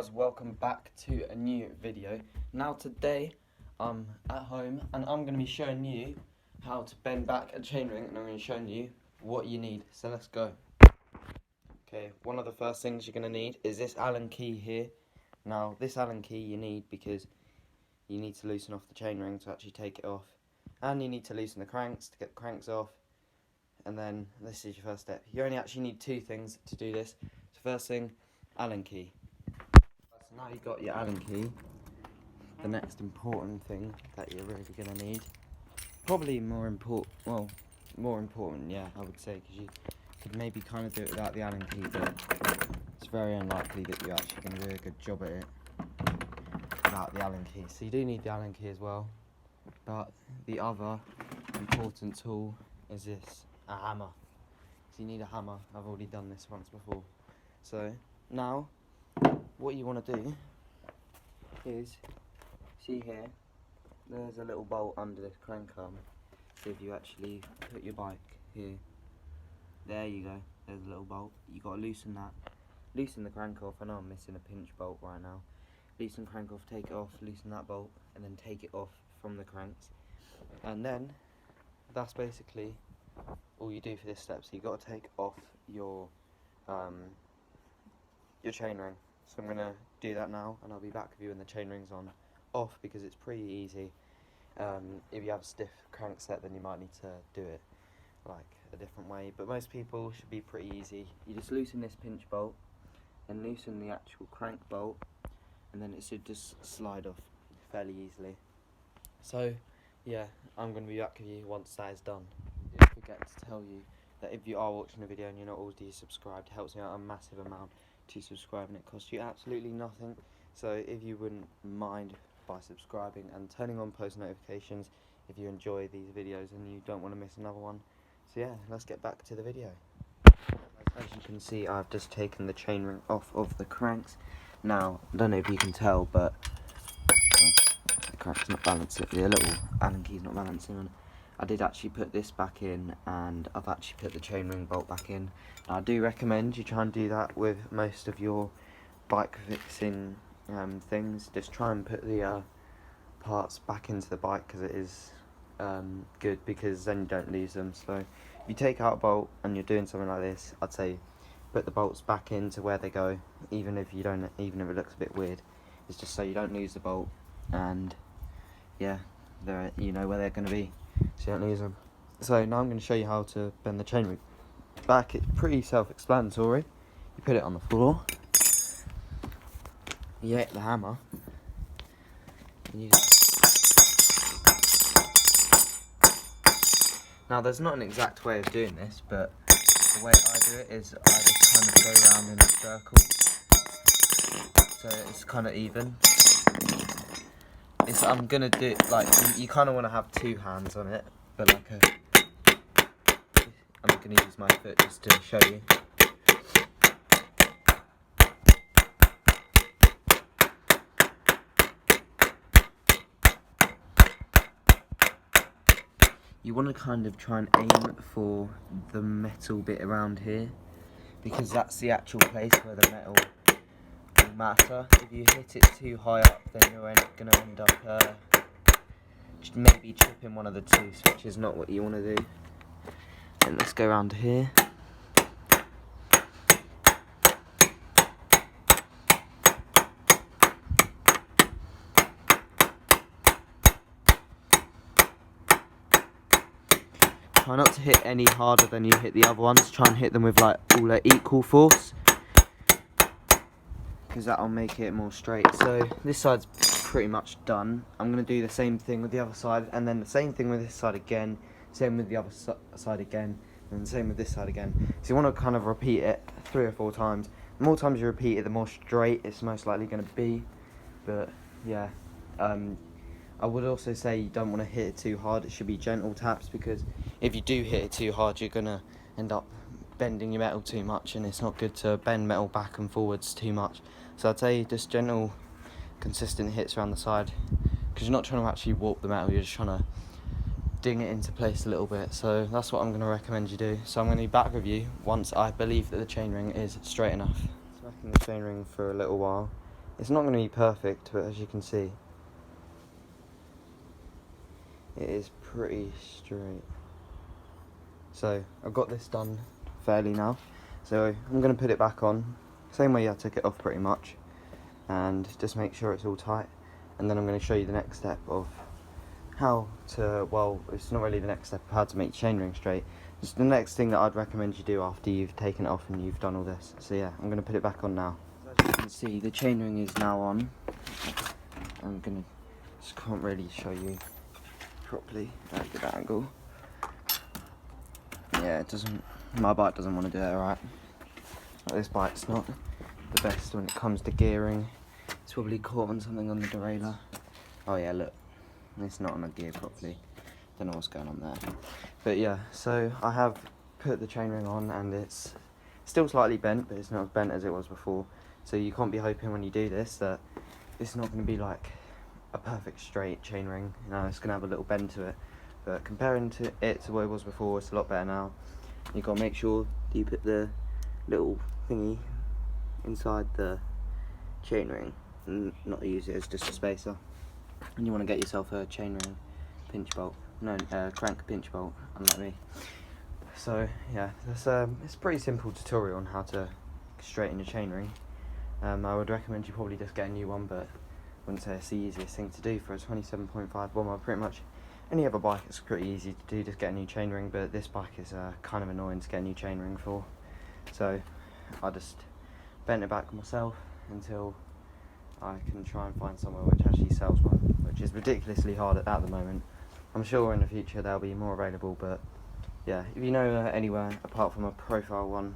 Guys, welcome back to a new video. Now today I'm at home and I'm going to be showing you how to bend back a chainring, and I'm going to be showing you what you need. So let's go. Okay, one of the first things you're going to need is this Allen key here. Now this Allen key you need because you need to loosen off the chainring to actually take it off, and you need to loosen the cranks to get the cranks off, and then this is your first step. You only actually need two things to do this. So first thing, Allen key. So now you've got your Allen key, the next important thing that you're really going to need, probably more important, yeah, I would say, because you could maybe kind of do it without the Allen key, but it's very unlikely that you're actually going to do a good job at it without the Allen key. So you do need the Allen key as well, but the other important tool is this, a hammer. So you need a hammer. I've already done this once before. So now what you want to do is, see here, there's a little bolt under this crank arm. So if you actually put your bike here, there you go, there's a little bolt. You got to loosen that, loosen the crank off. I know I'm missing a pinch bolt right now. Loosen crank off, take it off, loosen that bolt, and then take it off from the cranks. And then that's basically all you do for this step. So you got to take off your chainring. So I'm going to do that now, and I'll be back with you when the chainring's off, because it's pretty easy. If you have a stiff crank set, then you might need to do it like a different way, but most people should be pretty easy. You just loosen this pinch bolt and loosen the actual crank bolt, and then it should just slide off fairly easily. So yeah, I'm going to be back with you once that is done. I did forget to tell you that if you are watching the video and you're not already subscribed, it helps me out a massive amount to subscribe, and it costs you absolutely nothing. So if you wouldn't mind by subscribing and turning on post notifications if you enjoy these videos and you don't want to miss another one. So yeah, let's get back to the video. As you can see, I've just taken the chainring off of the cranks. Now, I don't know if you can tell, but the crank's not balancing, the little Allen key's not balancing on it. I did actually put this back in, and I've actually put the chainring bolt back in. Now, I do recommend you try and do that with most of your bike fixing things. Just try and put the parts back into the bike, because it is good, because then you don't lose them. So if you take out a bolt and you're doing something like this, I'd say put the bolts back into where they go, even if it looks a bit weird. It's just so you don't lose the bolt, and yeah, you know where they're going to be, so you don't lose them. So now I'm going to show you how to bend the chainring back. It's pretty self-explanatory. You put it on the floor, you hit the hammer, and you now there's not an exact way of doing this, but the way I do it is I just kind of go around in a circle, so it's kind of even. I'm gonna do it like, you kind of want to have two hands on it, but I'm gonna use my foot just to show you. You want to kind of try and aim for the metal bit around here, because that's the actual place where the metal will matter. If you hit it too high up, then you're going to end up maybe chipping one of the two, which is not what you want to do. And let's go around here. Try not to hit any harder than you hit the other ones. Try and hit them with like all at equal force, because that'll make it more straight. So this side's pretty much done. I'm going to do the same thing with the other side, and then the same thing with this side again, same with the other side again, and same with this side again. So you want to kind of repeat it 3 or 4 times. The more times you repeat it, the more straight it's most likely going to be. But yeah, I would also say you don't want to hit it too hard. It should be gentle taps, because if you do hit it too hard, you're going to end up bending your metal too much, and it's not good to bend metal back and forwards too much. So I'd say just gentle, consistent hits around the side, because you're not trying to actually warp the metal, you're just trying to ding it into place a little bit. So that's what I'm going to recommend you do. So I'm going to be back with you once I believe that the chainring is straight enough. So back in the chainring for a little while, It's not going to be perfect, but as you can see, it is pretty straight. So I've got this done fairly now, so I'm going to put it back on, same way I took it off pretty much, and just make sure it's all tight, and then I'm going to show you the next step of how to, well, it's not really the next step of how to make your chainring straight. It's the next thing that I'd recommend you do after you've taken it off and you've done all this. So yeah, I'm going to put it back on now. As you can see, the chainring is now on. Just can't really show you properly at a good angle. Yeah, it doesn't, my bike doesn't want to do it right. Like, this bike's not the best when it comes to gearing. It's probably caught on something on the derailleur. Oh yeah, look, it's not on a gear properly. Don't know what's going on there. But yeah, so I have put the chainring on and it's still slightly bent, but it's not as bent as it was before. So you can't be hoping when you do this that it's not going to be like a perfect straight chainring. You know, it's going to have a little bend to it. But comparing to it to what it was before, it's a lot better now. You've got to make sure you put the little thingy inside the chainring and not use it as just a spacer. And you want to get yourself a chainring pinch bolt, crank pinch bolt, unlike me. So yeah, it's a pretty simple tutorial on how to straighten your chainring. I would recommend you probably just get a new one, but I wouldn't say it's the easiest thing to do for a 27.5 bomber. Pretty much any other bike it's pretty easy to do, just get a new chainring, but this bike is kind of annoying to get a new chainring for. So I just bent it back myself until I can try and find somewhere which actually sells one, which is ridiculously hard at the moment. I'm sure in the future there'll be more available, but yeah, if you know anywhere apart from a profile one,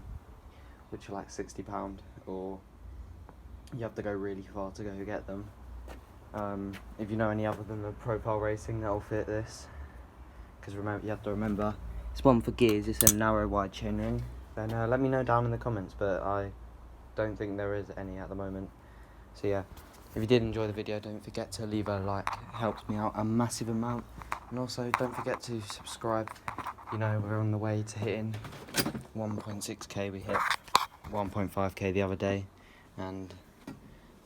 which are like £60, or you have to go really far to go get them. If you know any other than the profile racing that'll fit this, because remember, you have to remember, it's one for gears, it's a narrow wide chainring, then let me know down in the comments, but I don't think there is any at the moment. So yeah, if you did enjoy the video, don't forget to leave a like, it helps me out a massive amount. And also don't forget to subscribe. You know, we're on the way to hitting 1.6k, we hit 1.5k the other day. And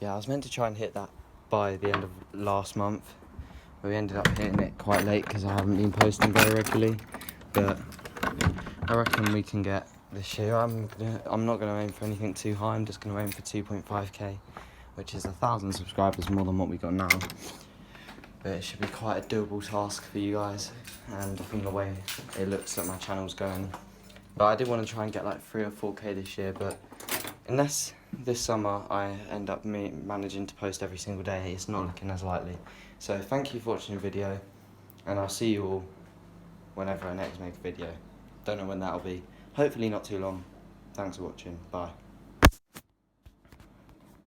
yeah, I was meant to try and hit that by the end of last month, but we ended up hitting it quite late because I haven't been posting very regularly. But I reckon we can get this year. I'm not going to aim for anything too high, I'm just going to aim for 2.5k. Which is 1,000 subscribers more than what we got now. But it should be quite a doable task for you guys, and from the way it looks that my channel's going. But I did want to try and get like 3 or 4k this year, but unless this summer I end up managing to post every single day, it's not looking as likely. So thank you for watching the video, and I'll see you all whenever I next make a video. Don't know when that'll be. Hopefully not too long. Thanks for watching. Bye.